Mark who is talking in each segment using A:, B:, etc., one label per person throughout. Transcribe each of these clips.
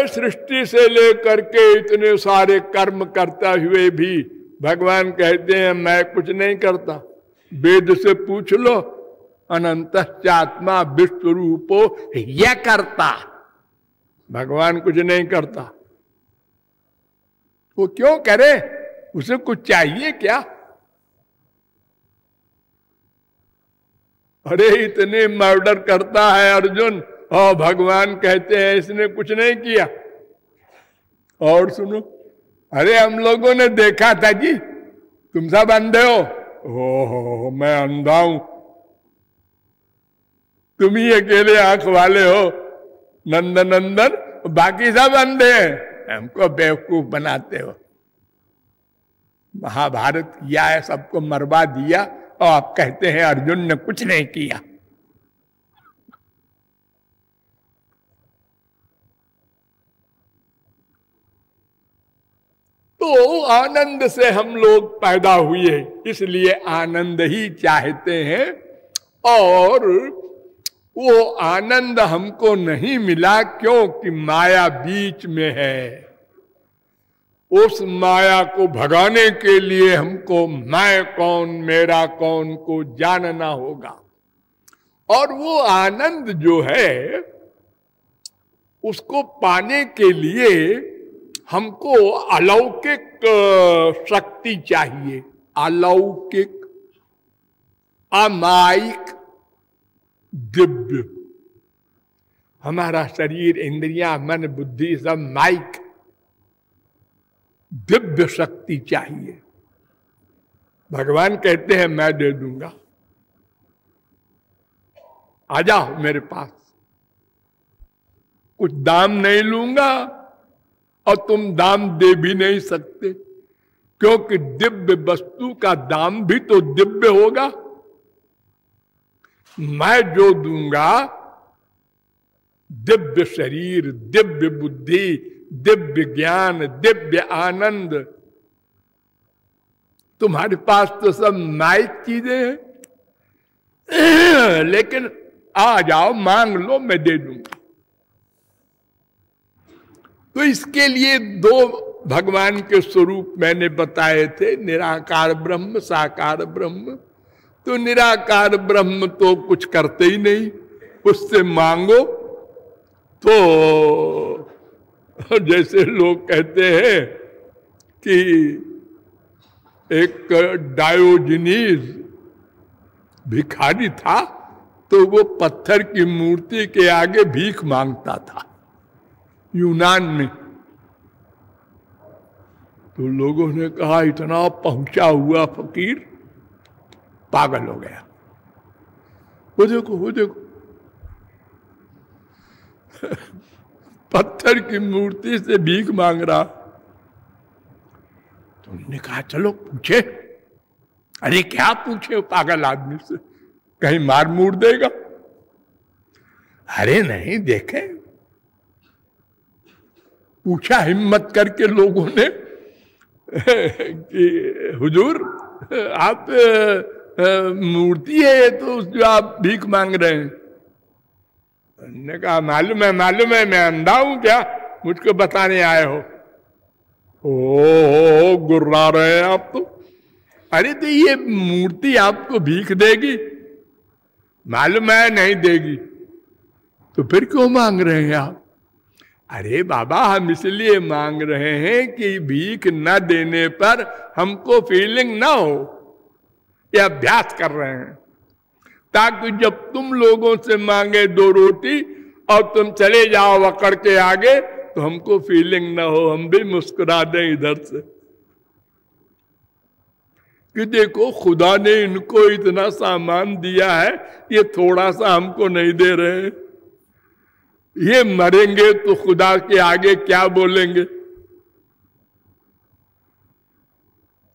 A: सृष्टि से लेकर के इतने सारे कर्म करते हुए भी भगवान कहते हैं मैं कुछ नहीं करता। वेद से पूछ लो, अनंतश्चात्मा विश्व रूपो यह करता। भगवान कुछ नहीं करता। वो क्यों करे? उसे कुछ चाहिए क्या? अरे इतने मर्डर करता है अर्जुन और भगवान कहते हैं इसने कुछ नहीं किया। और सुनो, अरे हम लोगों ने देखा था जी, तुम सब अंधे हो। ओहो, मैं अंधा हूं, तुम ही अकेले आंख वाले हो नंदन नंदन, बाकी सब अंधे हैं, हमको बेवकूफ बनाते हो। महाभारत किया है, सबको मरवा दिया और आप कहते हैं अर्जुन ने कुछ नहीं किया। तो आनंद से हम लोग पैदा हुए, इसलिए आनंद ही चाहते हैं। और वो आनंद हमको नहीं मिला क्योंकि माया बीच में है। उस माया को भगाने के लिए हमको मैं कौन मेरा कौन को जानना होगा। और वो आनंद जो है उसको पाने के लिए हमको अलौकिक शक्ति चाहिए। अलौकिक, अमायिक, दिव्य। हमारा शरीर, इंद्रियां, मन, बुद्धि सब माइक, दिव्य शक्ति चाहिए। भगवान कहते हैं मैं दे दूंगा, आ जाओ मेरे पास। कुछ दाम नहीं लूंगा और तुम दाम दे भी नहीं सकते, क्योंकि दिव्य वस्तु का दाम भी तो दिव्य होगा। मैं जो दूंगा, दिव्य शरीर, दिव्य बुद्धि, दिव्य ज्ञान, दिव्य आनंद, तुम्हारे पास तो सब माइक चीजें हैं। लेकिन आ जाओ, मांग लो, मैं दे दूंगा। तो इसके लिए दो भगवान के स्वरूप मैंने बताए थे, निराकार ब्रह्म, साकार ब्रह्म। तो निराकार ब्रह्म तो कुछ करते ही नहीं, उससे मांगो तो जैसे लोग कहते हैं कि एक डायोजनीज भिखारी था, तो वो पत्थर की मूर्ति के आगे भीख मांगता था यूनान में। तो लोगों ने कहा इतना पहुंचा हुआ फकीर पागल हो गया। वो देखो, वो देखो पत्थर की मूर्ति से भीख मांग रहा। तो उन्होंने कहा चलो पूछे। अरे क्या पूछे पागल आदमी से, कहीं मार मूर देगा। अरे नहीं, देखे, पूछा हिम्मत करके लोगों ने कि हुजूर आप मूर्ति है ये तो जो आप भीख मांग रहे हैं। उन्होंने कहा मालूम है, मालूम है, मैं अंधा हूं क्या, मुझको बताने आए हो। ओ गुर्रा रहे हैं आप तो। अरे तो ये मूर्ति आपको भीख देगी? मालूम है नहीं देगी। तो फिर क्यों मांग रहे हैं आप? अरे बाबा हम इसलिए मांग रहे हैं कि भीख न देने पर हमको फीलिंग ना हो। ये अभ्यास कर रहे हैं ताकि जब तुम लोगों से मांगे दो रोटी और तुम चले जाओ अकड़ के आगे, तो हमको फीलिंग ना हो, हम भी मुस्कुरा दें इधर से कि देखो खुदा ने इनको इतना सामान दिया है, ये थोड़ा सा हमको नहीं दे रहे हैं। ये मरेंगे तो खुदा के आगे क्या बोलेंगे।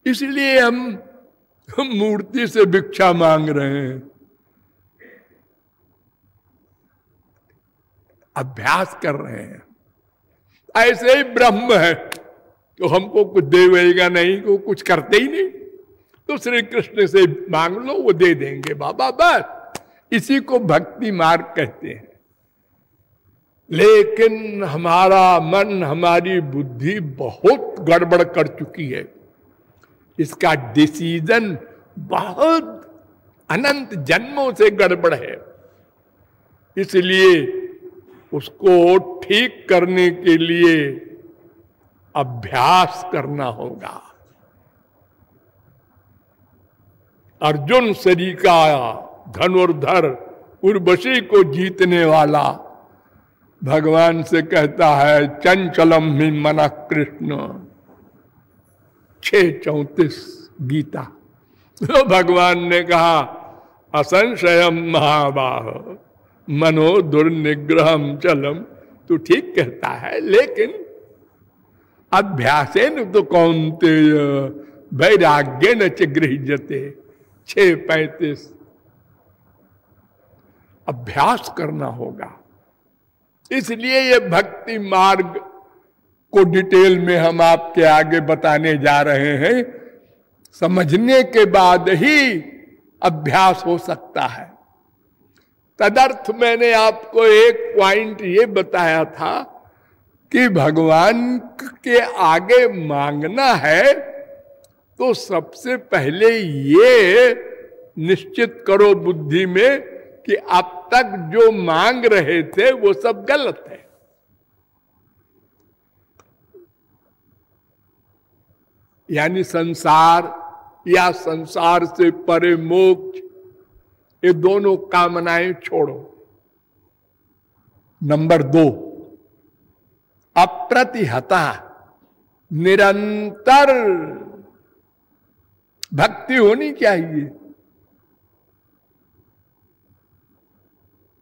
A: इसलिए हम मूर्ति से भिक्षा मांग रहे हैं, अभ्यास कर रहे हैं। ऐसे ही ब्रह्म है तो हमको कुछ देगा नहीं, को कुछ करते ही नहीं। तो श्री कृष्ण से मांग लो, वो दे देंगे बाबा। बस इसी को भक्ति मार्ग कहते हैं। लेकिन हमारा मन, हमारी बुद्धि बहुत गड़बड़ कर चुकी है। इसका डिसीजन बहुत अनंत जन्मों से गड़बड़ है। इसलिए उसको ठीक करने के लिए अभ्यास करना होगा। अर्जुन शरी का धनुर्धर उर्वशी को जीतने वाला भगवान से कहता है, चंचलम ही मन कृष्ण। 6:34 गीता। तो भगवान ने कहा, असंशयम महाबाह मनो दुर्निग्रहम चलम। तू ठीक कहता है, लेकिन अभ्यासेन तो कौन्तेय वैराग्येन च गृह्यते। 6:35। अभ्यास करना होगा। इसलिए ये भक्ति मार्ग को डिटेल में हम आपके आगे बताने जा रहे हैं। समझने के बाद ही अभ्यास हो सकता है। तदर्थ मैंने आपको एक पॉइंट ये बताया था कि भगवान के आगे मांगना है तो सबसे पहले ये निश्चित करो बुद्धि में कि अब तक जो मांग रहे थे वो सब गलत है। यानी संसार या संसार से परे मोक्ष, ये दोनों कामनाएं छोड़ो। नंबर 2, अप्रतिहता निरंतर भक्ति होनी चाहिए।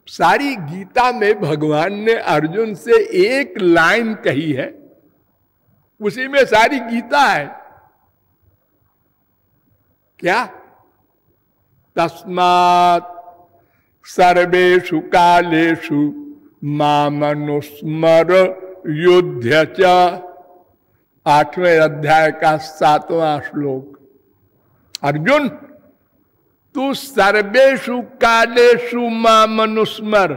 A: सारी गीता में भगवान ने अर्जुन से एक लाइन कही है, उसी में सारी गीता है। क्या? तस्मात् सर्वेषु कालेषु मामनुस्मर युध्य च। 8वें अध्याय का 7वां श्लोक। अर्जुन, तू सर्वेषु कालेषु मामनुस्मर,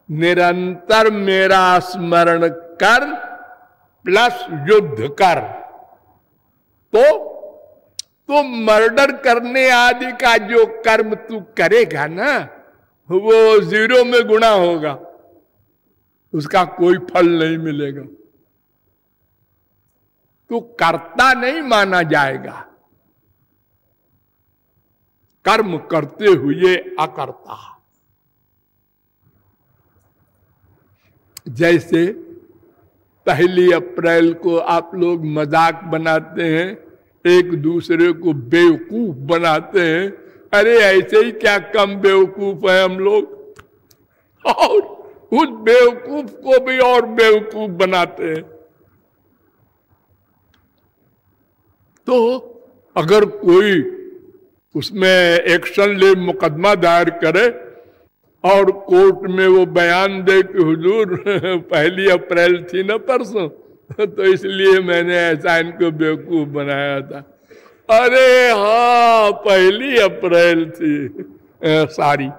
A: निरंतर मेरा स्मरण कर प्लस युद्ध कर। तो मर्डर करने आदि का जो कर्म तू करेगा ना, वो 0 में गुणा होगा, उसका कोई फल नहीं मिलेगा। तू कर्ता नहीं माना जाएगा, कर्म करते हुए अकर्ता। जैसे 1 अप्रैल को आप लोग मजाक बनाते हैं, एक दूसरे को बेवकूफ बनाते हैं। अरे ऐसे ही क्या कम बेवकूफ है हम लोग, और उस बेवकूफ को भी और बेवकूफ बनाते हैं। तो अगर कोई उसमें एक्शन ले, मुकदमा दायर करे और कोर्ट में वो बयान दे कि हुजूर 1 अप्रैल थी ना परसों, तो इसलिए मैंने ऐसा इनको बेवकूफ बनाया था। अरे हाँ, 1 अप्रैल थी, सारी।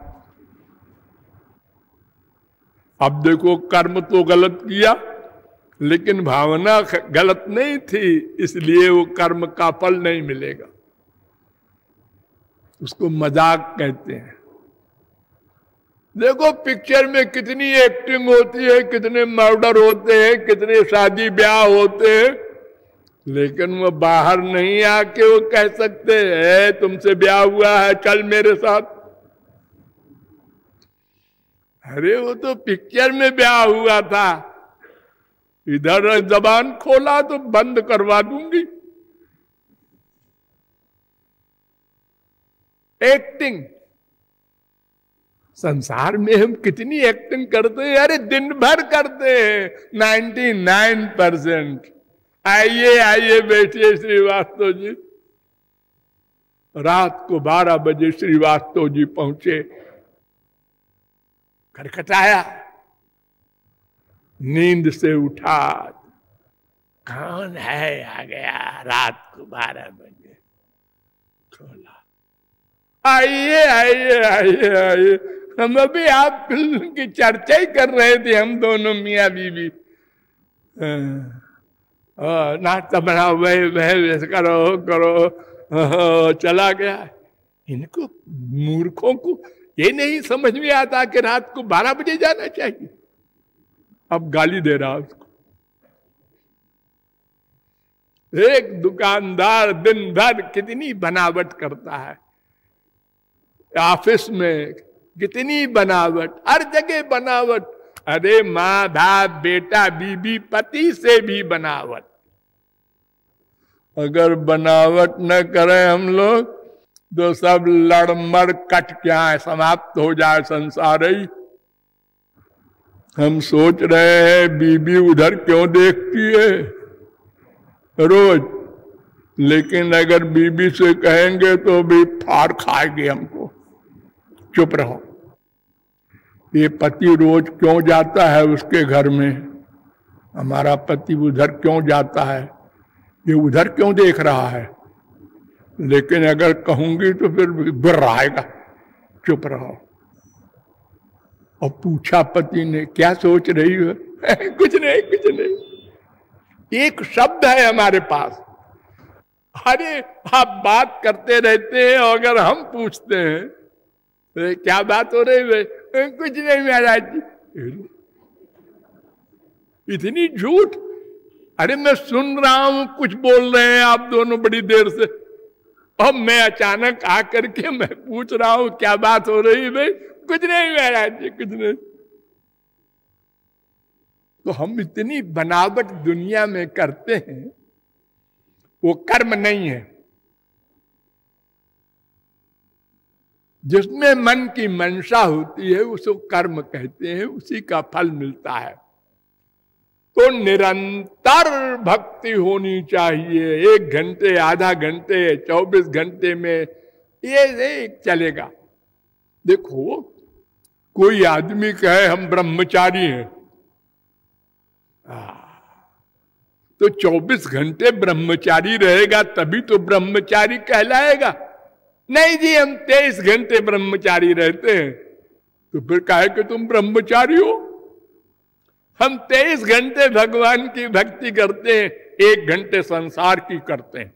A: अब देखो, कर्म तो गलत किया लेकिन भावना गलत नहीं थी, इसलिए वो कर्म का फल नहीं मिलेगा। उसको मजाक कहते हैं। देखो पिक्चर में कितनी एक्टिंग होती है, कितने मर्डर होते हैं, कितने शादी ब्याह होते हैं, लेकिन वो बाहर नहीं आके वो कह सकते हैं तुमसे ब्याह हुआ है, चल मेरे साथ। अरे वो तो पिक्चर में ब्याह हुआ था, इधर जबान खोला तो बंद करवा दूंगी। एक्टिंग। संसार में हम कितनी एक्टिंग करते हैं, अरे दिन भर करते हैं 99%। आइए आइए बैठिए श्रीवास्तव जी। रात को 12 बजे श्रीवास्तव जी पहुंचे, खटखटाया, नींद से उठा, कौन है आ गया रात को 12 बजे। खोला, आइए आइए आइए आइए। हम अभी आप की चर्चा ही कर रहे थे, हम दोनों मियाँ बीवी। नाश्ता बनाओ, वह करो करो, चला गया। इनको मूर्खों को ये नहीं समझ में आता कि रात को 12 बजे जाना चाहिए। अब गाली दे रहा उसको। एक दुकानदार दिन भर कितनी बनावट करता है, ऑफिस में कितनी बनावट, हर जगह बनावट। अरे माँ बाप बेटा बीबी पति से भी बनावट। अगर बनावट न करें हम लोग तो सब लड़मड़ कट क्या है, समाप्त हो जाए संसार ही। हम सोच रहे हैं बीबी उधर क्यों देखती है रोज, लेकिन अगर बीबी से कहेंगे तो भी फाड़ खाएगी हमको। चुप रहो। ये पति रोज क्यों जाता है उसके घर में, हमारा पति उधर क्यों जाता है, ये उधर क्यों देख रहा है। लेकिन अगर कहूंगी तो फिर बुरा आएगा। चुप रहो। और पूछा पति ने, क्या सोच रही हो? कुछ नहीं कुछ नहीं। एक शब्द है हमारे पास। अरे आप बात करते रहते हैं और अगर हम पूछते हैं तो क्या बात हो रही है? कुछ नहीं महाराज जी। इतनी झूठ। अरे मैं सुन रहा हूं कुछ बोल रहे हैं आप दोनों बड़ी देर से, अब मैं अचानक आकर के मैं पूछ रहा हूं क्या बात हो रही है? कुछ नहीं महाराज जी कुछ नहीं। तो हम इतनी बनावट दुनिया में करते हैं, वो कर्म नहीं है। जिसमें मन की मंशा होती है उसको कर्म कहते हैं, उसी का फल मिलता है। तो निरंतर भक्ति होनी चाहिए। 1 घंटे, आधा घंटे, 24 घंटे में ये चलेगा। देखो कोई आदमी कहे हम ब्रह्मचारी हैं, तो 24 घंटे ब्रह्मचारी रहेगा तभी तो ब्रह्मचारी कहलाएगा। नहीं जी हम 23 घंटे ब्रह्मचारी रहते हैं, तो फिर काहे कि तुम ब्रह्मचारी हो। हम 23 घंटे भगवान की भक्ति करते हैं, 1 घंटे संसार की करते हैं।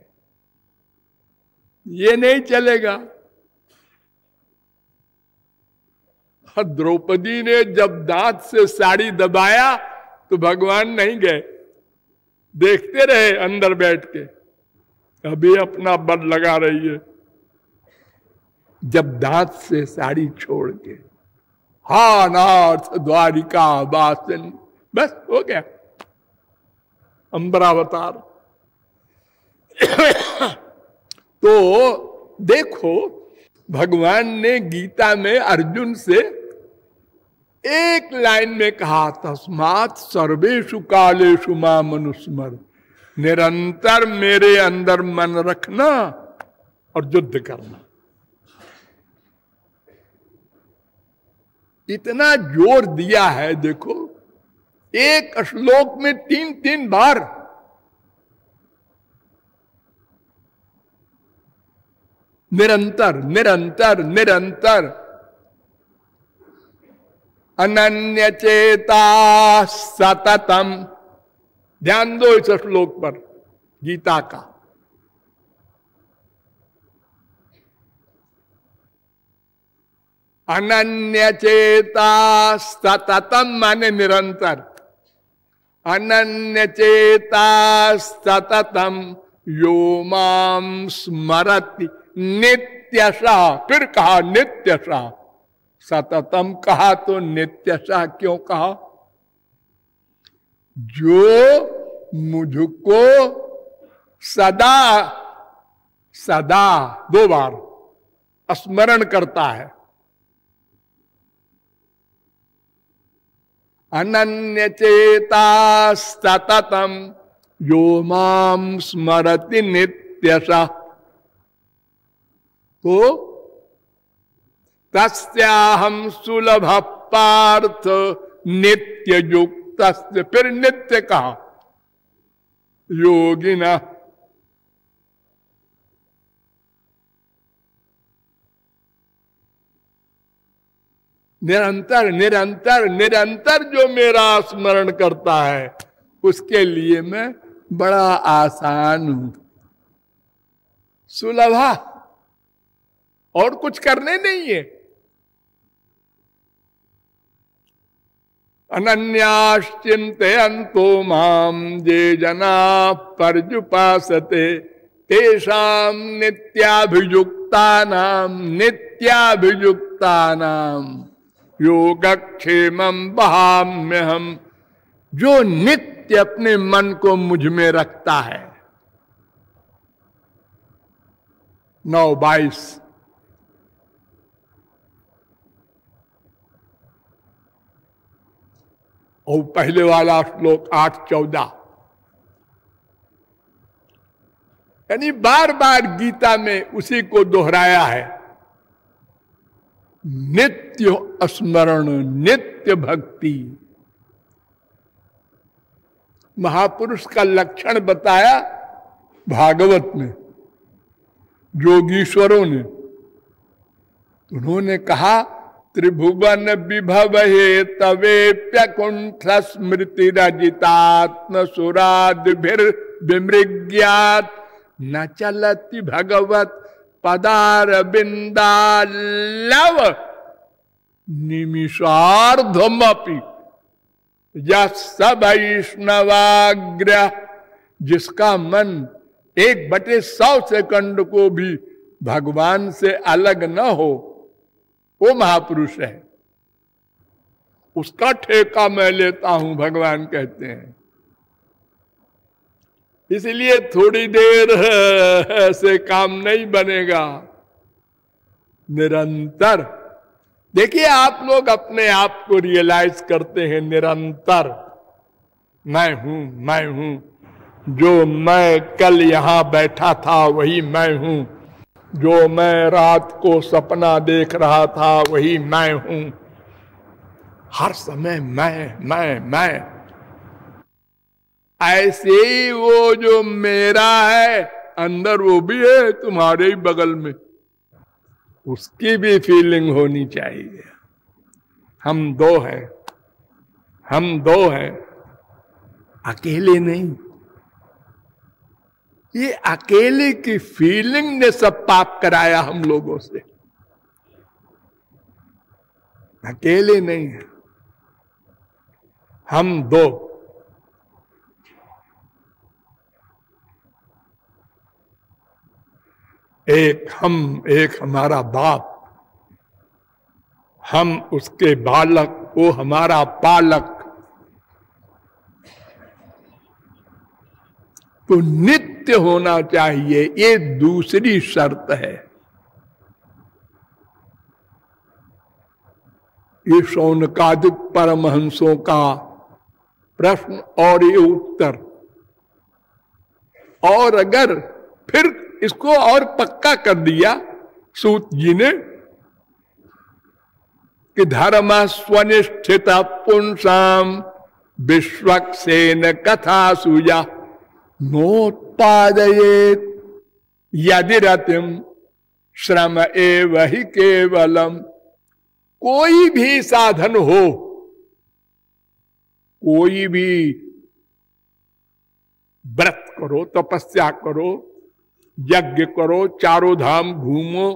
A: ये नहीं चलेगा। द्रौपदी ने जब दांत से साड़ी दबाया तो भगवान नहीं गए, देखते रहे अंदर बैठ के, अभी अपना बल लगा रही है। जब दांत से साड़ी छोड़ के, हा नाथ द्वारिका वासिन, बस हो गया अंबरावतार। तो देखो भगवान ने गीता में अर्जुन से एक लाइन में कहा, तस्मात् सर्वेषु कालेषु माम अनुस्मर। निरंतर मेरे अंदर मन रखना और युद्ध करना। इतना जोर दिया है। देखो एक श्लोक में 3-3 बार निरंतर निरंतर निरंतर। अनन्य चेता सततम, ध्यान दो इस श्लोक पर गीता का। अनन्य चेता सततम माने निरंतर। अनन्य चेता सततम यो माम स्मरति नित्यशः। फिर कहा नित्यशः। सततम कहा तो नित्यशः क्यों कहा? जो मुझको सदा सदा 2 बार स्मरण करता है। अनन्य चेता सततम यो माम स्मरति नित्यशः। तो तस्याहम सुलभ पार्थ नित्य युक्त। फिर नित्य कहा योगिना। निरंतर निरंतर निरंतर जो मेरा स्मरण करता है उसके लिए मैं बड़ा आसान हूं, सुलभा, और कुछ करने नहीं है। अनन्याश्चिन्तयन्तो माम जे जना पर्युपासते तेषां नित्याभियुक्तानां योगक्षेमं वहाम्यहम्। जो नित्य अपने मन को मुझ में रखता है। 9:22 और पहले वाला श्लोक 8:14, यानी बार बार गीता में उसी को दोहराया है। नित्य स्मरण, नित्य भक्ति। महापुरुष का लक्षण बताया भागवत में योगीश्वरों ने। उन्होंने कहा त्रिभुवन विभव हे तवेप्य कुंठ स्मृति रजितात्म सुरादिभिर विमृग्यात न चलति भगवत पदार बिंदालव निमिषार्धमपि वैष्णवाग्र। जिसका मन 1/100 सेकंड को भी भगवान से अलग न हो, वो महापुरुष है। उसका ठेका मैं लेता हूं, भगवान कहते हैं। इसलिए थोड़ी देर से काम नहीं बनेगा, निरंतर। देखिए आप लोग अपने आप को रियलाइज करते हैं निरंतर, मैं हूं, मैं हूं। जो मैं कल यहां बैठा था वही मैं हूं। जो मैं रात को सपना देख रहा था वही मैं हूं। हर समय मैं। ऐसे ही वो जो मेरा है अंदर, वो भी है तुम्हारे ही बगल में, उसकी भी फीलिंग होनी चाहिए। हम दो हैं, अकेले नहीं। ये अकेले की फीलिंग ने सब पाप कराया हम लोगों से। अकेले नहीं है, हम दो। एक हम, एक हमारा बाप। हम उसके बालक, वो हमारा पालक। तो नित्य होना चाहिए, ये दूसरी शर्त है। ये शौनकादिक परमहंसों का प्रश्न और ये उत्तर। और अगर फिर इसको और पक्का कर दिया सूत जी ने कि धर्म स्वनिष्ठित पुंसाम विश्वक्सेन कथा सूया नोत्पादयेत यदि रतिम श्रम एव ही केवलम। कोई भी साधन हो, कोई भी व्रत करो, तपस्या करो, यज्ञ करो, चारों धाम घूमो,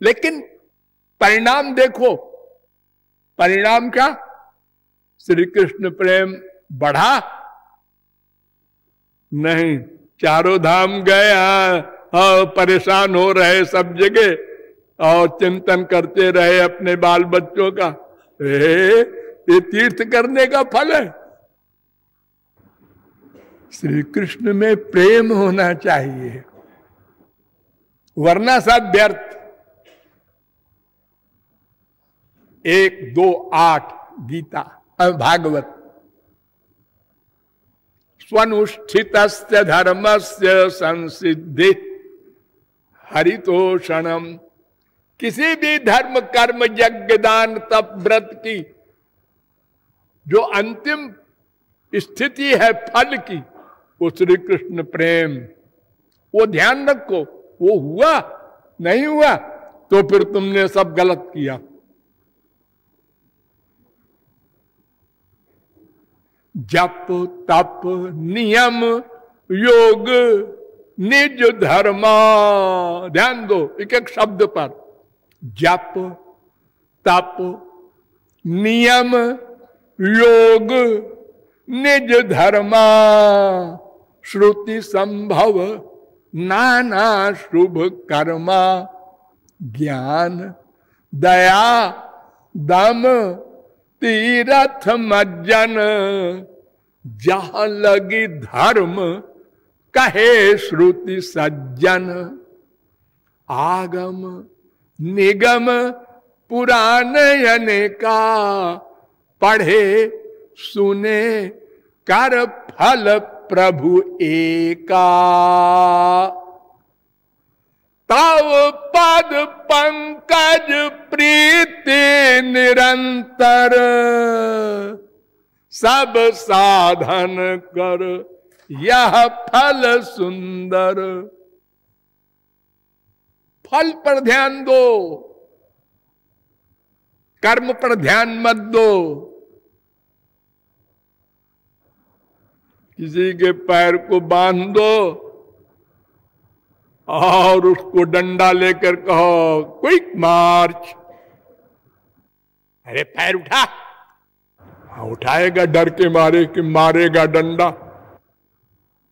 A: लेकिन परिणाम देखो। परिणाम क्या? श्री कृष्ण प्रेम बढ़ा? नहीं। चारों धाम गया और परेशान हो रहे सब जगह और चिंतन करते रहे अपने बाल बच्चों का। ये तीर्थ करने का फल है। श्री कृष्ण में प्रेम होना चाहिए, वरना सब व्यर्थ। 1-2-8 गीता भागवत। स्वनुष्ठितस्य धर्मस्य संसिद्धि हरितोषणम। किसी भी धर्म कर्म यज्ञ दान तप व्रत की जो अंतिम स्थिति है फल की, वो श्री कृष्ण प्रेम। वो ध्यान रखो। वो हुआ नहीं हुआ तो फिर तुमने सब गलत किया। जप तप नियम योग निज धर्मा। ध्यान दो एक एक शब्द पर। जप तप नियम योग निज धर्मा। श्रुति संभव नाना शुभ कर्मा। ज्ञान दया दम तीरथ मज्जन। जहाँ लगी धर्म कहे श्रुति सज्जन। आगम निगम पुराण अनेका। पढ़े सुने कर फल प्रभु एका। तव पद पंकज प्रीति निरंतर। सब साधन कर यह फल सुंदर। फल पर ध्यान दो, कर्म पर ध्यान मत दो। किसी के पैर को बांध दो और उसको डंडा लेकर कहो क्विक मार्च। अरे पैर उठा। हाँ उठाएगा डर के मारे कि मारेगा डंडा।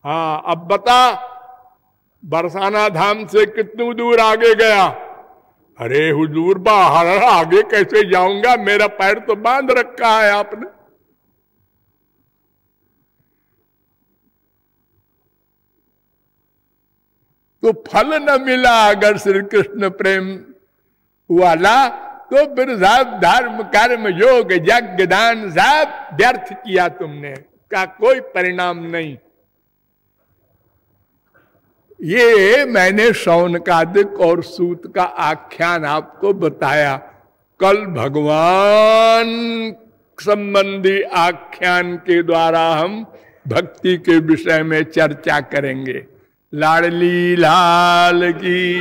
A: हाँ अब बता बरसाना धाम से कितनी दूर आगे गया। अरे हुजूर बाहर आगे कैसे जाऊंगा, मेरा पैर तो बांध रखा है आपने। तो फल न मिला अगर श्री कृष्ण प्रेम वाला, तो फिर सब धर्म कर्म योग यज्ञ दान सब व्यर्थ किया तुमने, का कोई परिणाम नहीं। ये मैंने शौनकादिक और सूत का आख्यान आपको बताया। कल भगवान संबंधी आख्यान के द्वारा हम भक्ति के विषय में चर्चा करेंगे। लाडली लाल की